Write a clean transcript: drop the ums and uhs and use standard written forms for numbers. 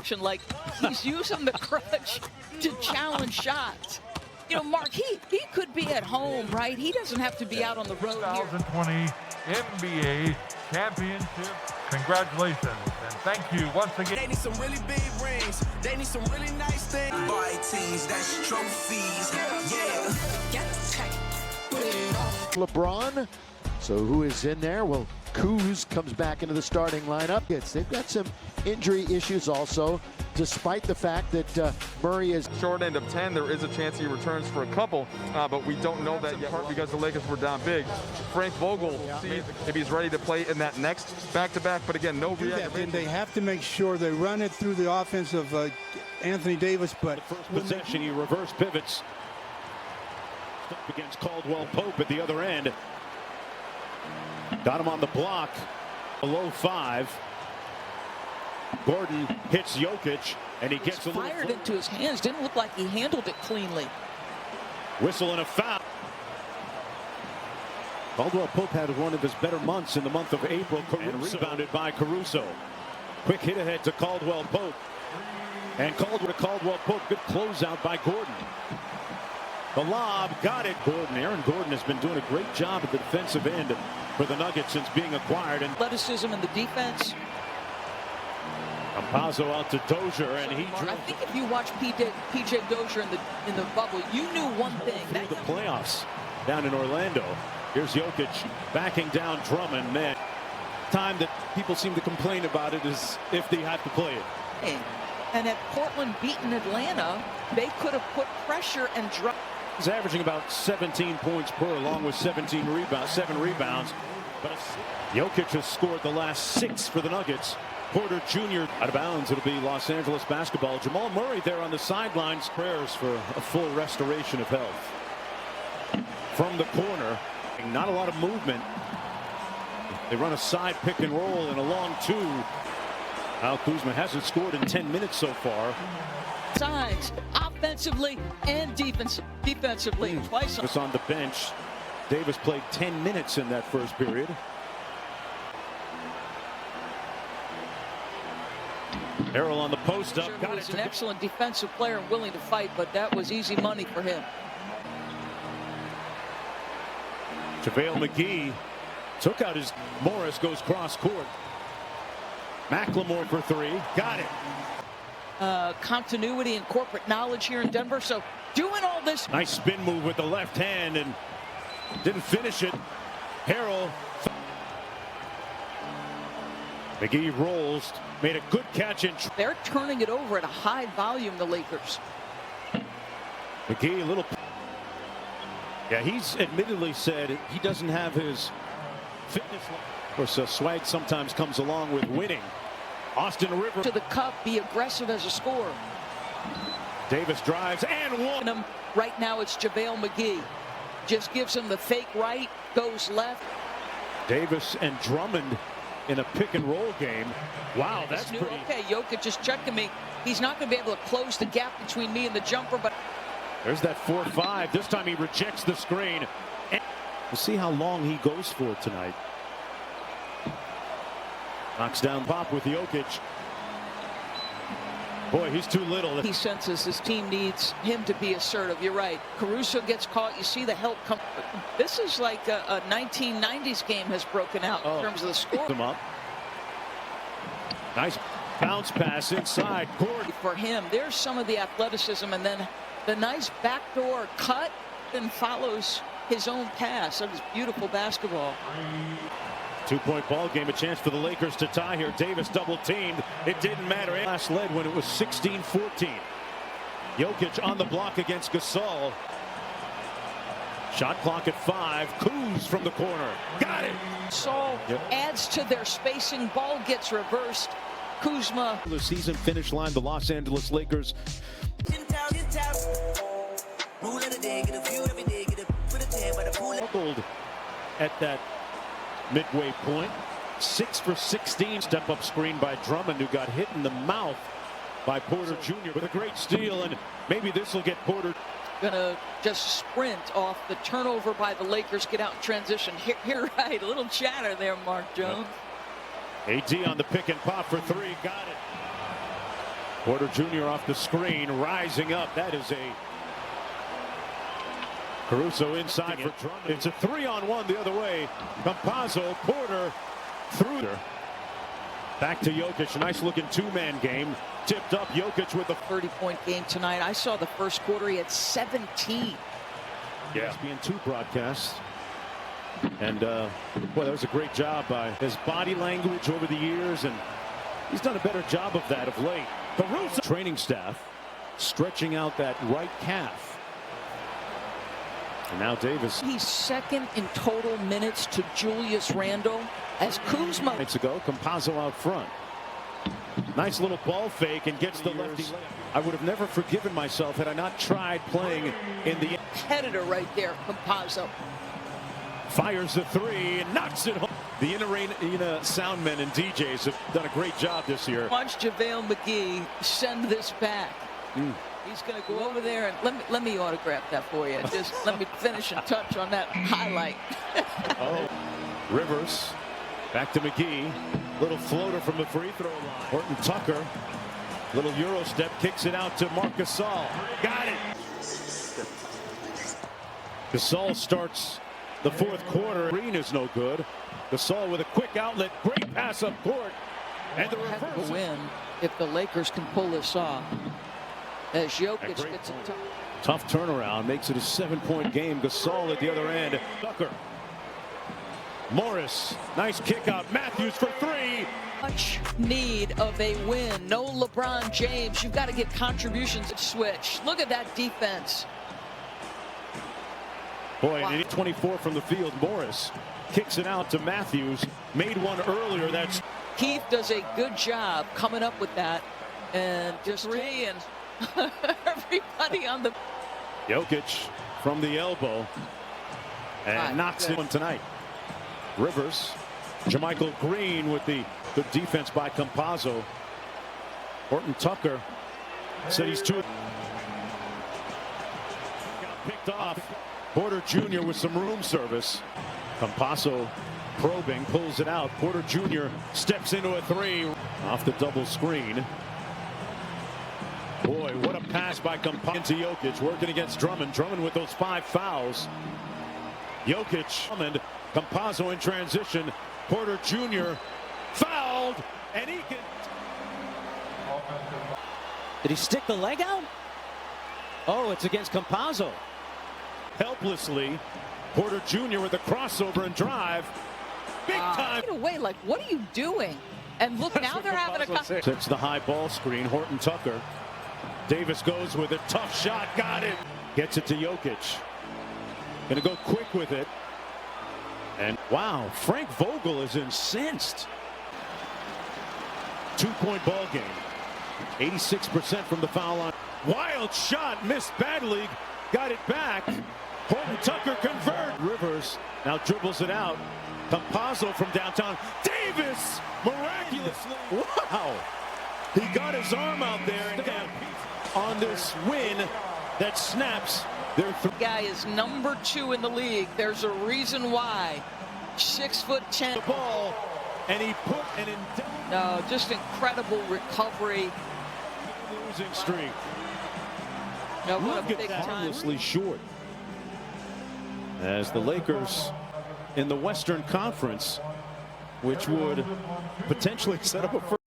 reaction, like he's using the crutch to challenge shots. You know, Mark, he could be at home, right? He doesn't have to be out on the road here. 2020 NBA Championship. Congratulations and thank you once again. They need some really big rings. They need some really nice things. Buy teams, that's trophies. Yeah. LeBron. So who is in there? Well, Kuz comes back into the starting lineup. They've got some injury issues also, despite the fact that Murray is short end of 10. There is a chance he returns for a couple, but we don't know that yet because the Lakers were down big. Frank Vogel, see if he's ready to play in that next back-to-back, but again, no reaction. They have to make sure they run it through the offense of Anthony Davis, but the first possession, he reverse pivots. Up against Caldwell Pope at the other end. Got him on the block. Below 5. Gordon hits Jokic, and he gets fired into his hands. Didn't look like he handled it cleanly. Whistle and a foul. Caldwell Pope had one of his better months in the month of April. And rebounded by Caruso. Quick hit ahead to Caldwell Pope. And Caldwell Pope. Good closeout by Gordon. The lob, got it. Aaron Gordon has been doing a great job at the defensive end for the Nuggets since being acquired. And athleticism in the defense. Campazzo out to Dozier, and he I think if you watch PJ Dozier in the bubble, you knew one thing. Through the playoffs down in Orlando. Here's Jokic backing down Drummond. Man, time that people seem to complain about it is if they have to play it. And had Portland beaten Atlanta, they could have put pressure and dropped. He's averaging about 17 points per, along with 7 rebounds. But Jokic has scored the last 6 for the Nuggets. Porter Jr. out of bounds. It'll be Los Angeles basketball. Jamal Murray there on the sidelines. Prayers for a full restoration of health. From the corner, not a lot of movement. They run a side pick and roll and a long 2. Al Kuzma hasn't scored in 10 minutes so far. Sides, offensively and defensively. Twice on the bench. Davis played 10 minutes in that first period. Harrell on the post up. He was an excellent defensive player and willing to fight, but that was easy money for him. JaVale McGee took out his Morris, goes cross court. McLemore for 3. Got it. Continuity and corporate knowledge here in Denver. So doing all this. Nice spin move with the left hand and didn't finish it. Harrell. McGee rolls. Made a good catch. They're turning it over at a high volume, the Lakers. McGee a little. Yeah, he's admittedly said he doesn't have his fitness. Of course, swag sometimes comes along with winning. Austin Rivers to the cup, be aggressive as a scorer. Davis drives and one. Right now it's JaVale McGee. Just gives him the fake right, goes left. Davis and Drummond in a pick and roll game. Wow, that's pretty. Okay, Jokic just checking me. He's not going to be able to close the gap between me and the jumper, but there's that 4-5. This time he rejects the screen. And we'll see how long he goes for tonight. Knocks down Pop with Jokic. Boy, he's too little. He senses his team needs him to be assertive. You're right. Caruso gets caught. You see the help come. This is like a 1990s game has broken out in terms of the score. Them up. Nice bounce pass inside. Gordon. For him, there's some of the athleticism, and then the nice backdoor cut and follows his own pass. That is beautiful basketball. 2-point ball game, a chance for the Lakers to tie here. Davis double teamed. It didn't matter. Last led when it was 16-14. Jokic on the block against Gasol. Shot clock at 5. Kuz from the corner. Got it. Gasol adds to their spacing. Ball gets reversed. Kuzma. The season finish line, the Los Angeles Lakers. Struggled at that midway point. 6 for 16. Step up screen by Drummond, who got hit in the mouth by Porter Jr. with a great steal, and maybe this will get Porter. Gonna just sprint off the turnover by the Lakers, get out in transition. Here, right, a little chatter there, Mark Jones. AD on the pick and pop for 3, got it. Porter Jr. off the screen, rising up. That is a Caruso inside for Drummond. It's a 3-on-1 the other way. Campazzo, Porter through there. Back to Jokic. A nice looking two-man game. Tipped up. Jokic with a 30-point game tonight. I saw the first quarter. He had 17. Yeah. ESPN2 broadcast. And boy, that was a great job by his body language over the years, and he's done a better job of that of late. Caruso training staff stretching out that right calf. And now Davis. He's second in total minutes to Julius Randle as Kuzma. Minutes ago, Campazzo out front. Nice little ball fake and gets the lefty layup. I would have never forgiven myself had I not tried playing in the Competitor right there, Campazzo. Fires the three and knocks it home. The arena sound men and DJs have done a great job this year. Watch JaVale McGee send this back. He's going to go over there and let me autograph that for you. Just let me finish and touch on that highlight. Oh, Rivers back to McGee. Little floater from the free throw line. Horton Tucker. Little Euro step, kicks it out to Marc Gasol. Got it. Gasol starts the fourth quarter. Green is no good. Gasol with a quick outlet. Great pass up court. And the Heck of reverse. a win if the Lakers can pull this off. As Jokic gets a tough turnaround. Makes it a 7-point game. Gasol at the other end. Tucker. Morris. Nice kick out. Matthews for three. much need of a win. No LeBron James. You've got to get contributions. Switch. Look at that defense. Boy, wow. 24 from the field. Morris kicks it out to Matthews. Made one earlier. That's Keith does a good job coming up with that. And just three and everybody on the. Jokic from the elbow. And knocks it one tonight. Rivers. Jermichael Green with the good defense by Campazzo. Horton Tucker said he's too. Got picked off. Porter Jr. with some room service. Campazzo probing, pulls it out. Porter Jr. steps into a three off the double screen. Boy, what a pass by Campazzo to Jokic, working against Drummond. Drummond with those 5 fouls. Jokic, Drummond, Campazzo in transition. Porter Jr. fouled, and he can. Did he stick the leg out? Oh, it's against Campazzo. Helplessly, Porter Jr. with a crossover and drive. Big time. Away, like, what are you doing? And look, now they're having a. Sets the high ball screen. Horton Tucker. Davis goes with a tough shot. Got it. Gets it to Jokic. Gonna go quick with it. And wow, Frank Vogel is incensed. 2-point ball game. 86% from the foul line. Wild shot, missed badly. Got it back. Horton Tucker convert. Rivers now dribbles it out. Campazzo from downtown. Davis miraculously. Wow. He got his arm out there and on this win that snaps. Their guy is number 2 in the league. There's a reason why. 6'10". The ball, and he put an no, just incredible recovery. Losing streak. No, what a Look big at that. time. Harmlessly short. As the Lakers in the Western Conference, which would potentially set up a first.